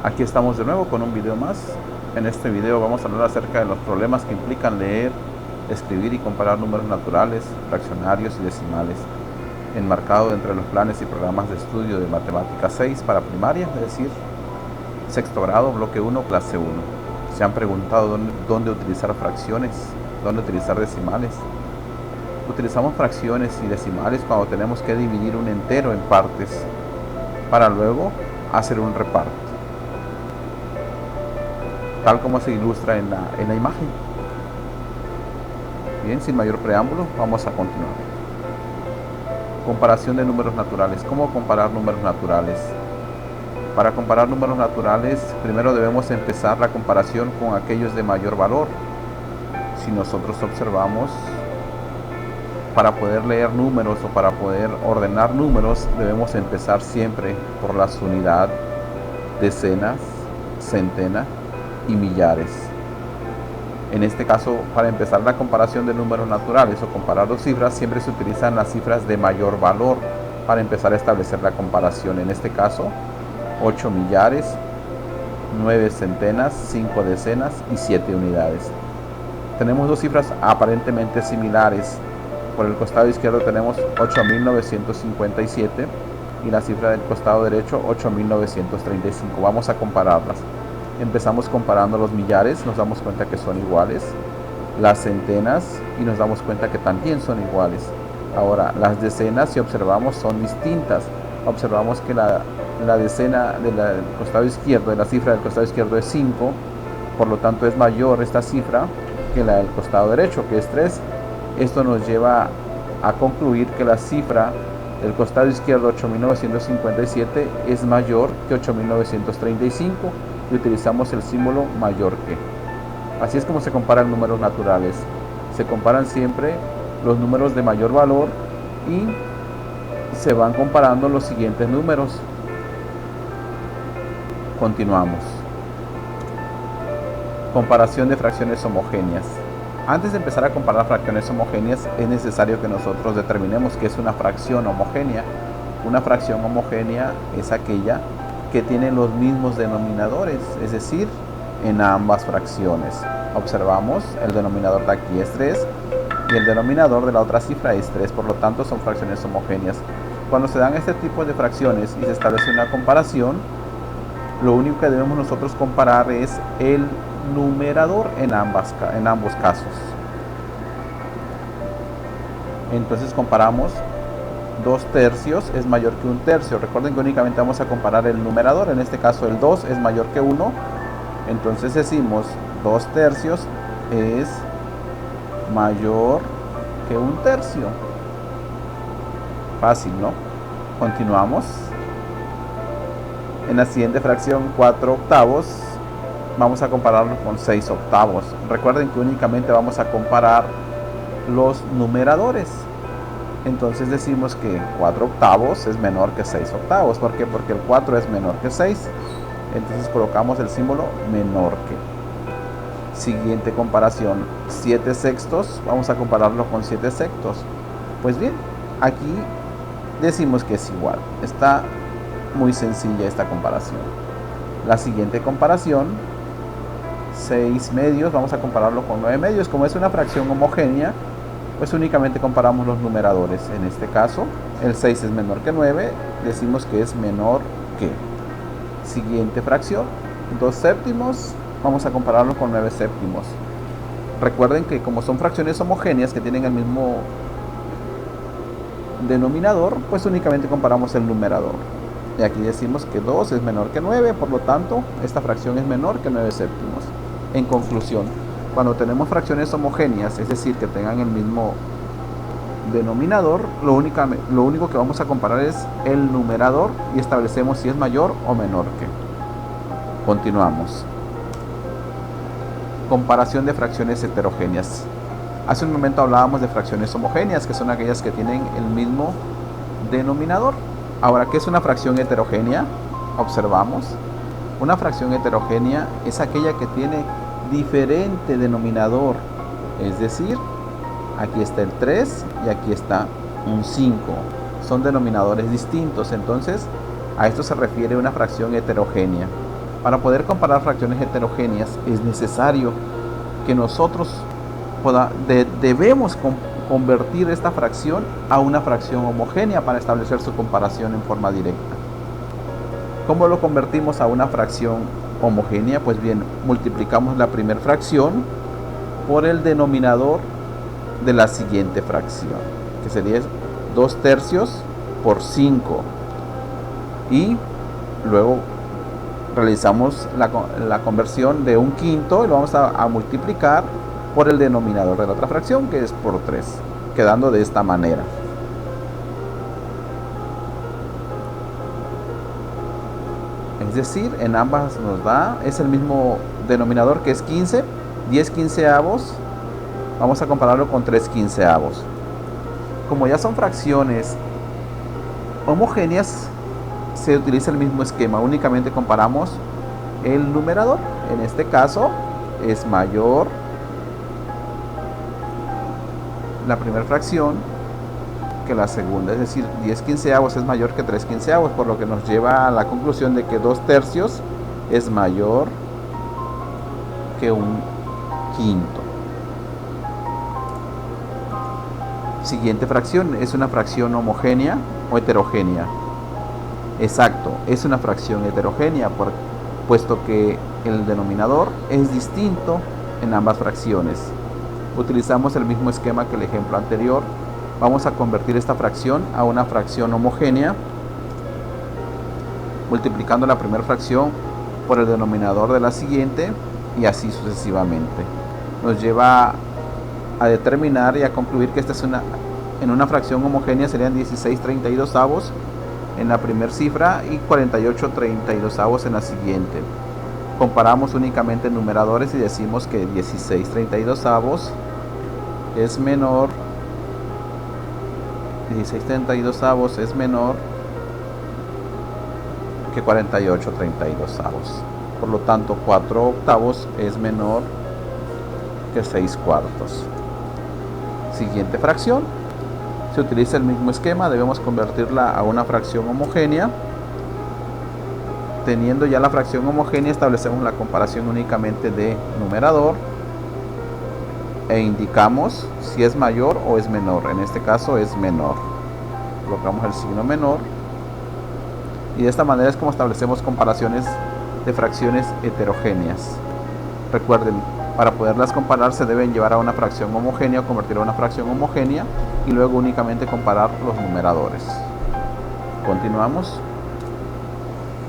Aquí estamos de nuevo con un video más. En este video vamos a hablar acerca de los problemas que implican leer, escribir y comparar números naturales, fraccionarios y decimales, enmarcado entre los planes y programas de estudio de Matemática 6 para primaria, es decir, sexto grado, bloque 1, clase 1. Se han preguntado dónde utilizar fracciones, dónde utilizar decimales. Utilizamos fracciones y decimales cuando tenemos que dividir un entero en partes para luego hacer un reparto, tal como se ilustra en la imagen. Bien, sin mayor preámbulo, vamos a continuar. Comparación de números naturales. ¿Cómo comparar números naturales? Para comparar números naturales, primero debemos empezar la comparación con aquellos de mayor valor. Si nosotros observamos, para poder leer números o para poder ordenar números, debemos empezar siempre por las unidades, decenas, centenas y millares. En este caso, para empezar la comparación de números naturales o comparar dos cifras, siempre se utilizan las cifras de mayor valor para empezar a establecer la comparación. En este caso, 8 millares, 9 centenas, 5 decenas y 7 unidades. Tenemos dos cifras aparentemente similares. Por el costado izquierdo tenemos 8.957 y la cifra del costado derecho 8.935. Vamos a compararlas. Empezamos comparando los millares, nos damos cuenta que son iguales. Las centenas, y nos damos cuenta que también son iguales. Ahora, las decenas, si observamos, son distintas. Observamos que la decena del costado izquierdo, de la cifra del costado izquierdo es 5, por lo tanto es mayor esta cifra que la del costado derecho, que es 3. Esto nos lleva a concluir que la cifra del costado izquierdo 8.957 es mayor que 8.935 y utilizamos el símbolo mayor que. Así es como se comparan números naturales. Se comparan siempre los números de mayor valor y se van comparando los siguientes números. Continuamos. Comparación de fracciones homogéneas. Antes de empezar a comparar fracciones homogéneas, es necesario que nosotros determinemos qué es una fracción homogénea. Una fracción homogénea es aquella que tiene los mismos denominadores, es decir, en ambas fracciones. Observamos, el denominador de aquí es 3 y el denominador de la otra cifra es 3, por lo tanto son fracciones homogéneas. Cuando se dan este tipo de fracciones y se establece una comparación, lo único que debemos nosotros comparar es el numerador en ambos casos. Entonces comparamos 2 tercios es mayor que 1 tercio. Recuerden que únicamente vamos a comparar el numerador, en este caso el 2 es mayor que 1. Entonces decimos 2 tercios es mayor que 1 tercio. Fácil, ¿no? Continuamos. En la siguiente fracción, 4 octavos, vamos a compararlo con 6 octavos. Recuerden que únicamente vamos a comparar los numeradores. Entonces decimos que 4 octavos es menor que 6 octavos. ¿Por qué? Porque el 4 es menor que 6. Entonces colocamos el símbolo menor que. Siguiente comparación, 7 sextos, vamos a compararlo con 7 sextos. Pues bien, aquí decimos que es igual. Está muy sencilla esta comparación. La siguiente comparación, 6 medios, vamos a compararlo con 9 medios. Como es una fracción homogénea, pues únicamente comparamos los numeradores. En este caso, el 6 es menor que 9, decimos que es menor que. Siguiente fracción, 2 séptimos, vamos a compararlo con 9 séptimos. Recuerden que como son fracciones homogéneas que tienen el mismo denominador, pues únicamente comparamos el numerador. Y aquí decimos que 2 es menor que 9, por lo tanto, esta fracción es menor que 9 séptimos. En conclusión, cuando tenemos fracciones homogéneas, es decir, que tengan el mismo denominador, lo único que vamos a comparar es el numerador y establecemos si es mayor o menor que. Continuamos. Comparación de fracciones heterogéneas. Hace un momento hablábamos de fracciones homogéneas, que son aquellas que tienen el mismo denominador. Ahora, ¿qué es una fracción heterogénea? Observamos. Una fracción heterogénea es aquella que tiene diferente denominador. Es decir, aquí está el 3 y aquí está un 5. Son denominadores distintos. Entonces, a esto se refiere una fracción heterogénea. Para poder comparar fracciones heterogéneas es necesario que nosotros debemos convertir esta fracción a una fracción homogénea para establecer su comparación en forma directa. ¿Cómo lo convertimos a una fracción homogénea? Pues bien, multiplicamos la primera fracción por el denominador de la siguiente fracción, que sería 2/3 por 5, y luego realizamos la conversión de 1/5 y lo vamos a multiplicar por el denominador de la otra fracción, que es por 3, quedando de esta manera. Es decir, en ambas nos da, es el mismo denominador, que es 15, 10/15, vamos a compararlo con 3/15. Como ya son fracciones homogéneas, se utiliza el mismo esquema, únicamente comparamos el numerador. En este caso es mayor la primera fracción que la segunda, es decir, 10/15 es mayor que 3/15, por lo que nos lleva a la conclusión de que 2/3 es mayor que 1/5. Siguiente fracción es una fracción homogénea o heterogénea. Exacto, es una fracción heterogénea, puesto que el denominador es distinto en ambas fracciones. Utilizamos el mismo esquema que el ejemplo anterior. Vamos a convertir esta fracción a una fracción homogénea, multiplicando la primera fracción por el denominador de la siguiente, y así sucesivamente. Nos lleva a determinar y a concluir que esta es en una fracción homogénea serían 16/32 en la primera cifra y 48/32 en la siguiente. Comparamos únicamente numeradores y decimos que 16/32 es menor, 16/32 es menor que 48/32. Por lo tanto, 4/8 es menor que 6/4. Siguiente fracción. Se utiliza el mismo esquema, debemos convertirla a una fracción homogénea. Teniendo ya la fracción homogénea, establecemos la comparación únicamente de numerador e indicamos si es mayor o es menor. En este caso es menor. Colocamos el signo menor y de esta manera es como establecemos comparaciones de fracciones heterogéneas. Recuerden, para poderlas comparar se deben llevar a una fracción homogénea o convertir a una fracción homogénea y luego únicamente comparar los numeradores. Continuamos.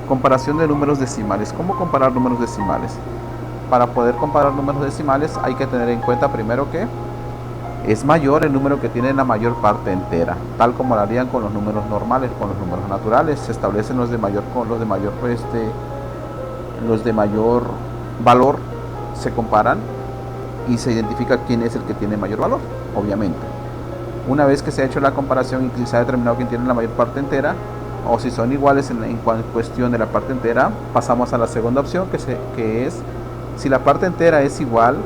Comparación de números decimales. ¿Cómo comparar números decimales? Para poder comparar números decimales hay que tener en cuenta primero que es mayor el número que tiene la mayor parte entera, tal como lo harían con los números normales, con los números naturales. Se establecen los de mayor valor, se comparan y se identifica quién es el que tiene mayor valor, obviamente. Una vez que se ha hecho la comparación y se ha determinado quién tiene la mayor parte entera, o si son iguales en cuestión de la parte entera, pasamos a la segunda opción, que es si la parte entera es igual,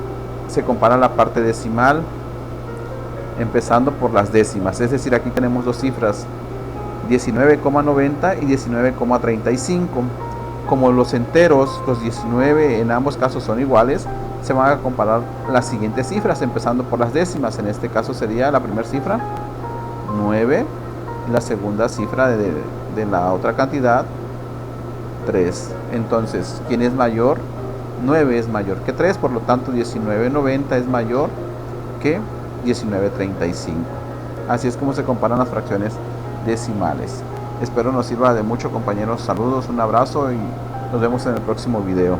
se compara la parte decimal empezando por las décimas. Es decir, aquí tenemos dos cifras, 19,90 y 19,35. Como los enteros, los 19 en ambos casos son iguales, se van a comparar las siguientes cifras empezando por las décimas. En este caso sería la primera cifra 9 y la segunda cifra de la otra cantidad 3. Entonces, ¿quién es mayor? 9 es mayor que 3, por lo tanto 19,90 es mayor que 19,35. Así es como se comparan las fracciones decimales. Espero nos sirva de mucho, compañeros. Saludos, un abrazo y nos vemos en el próximo video.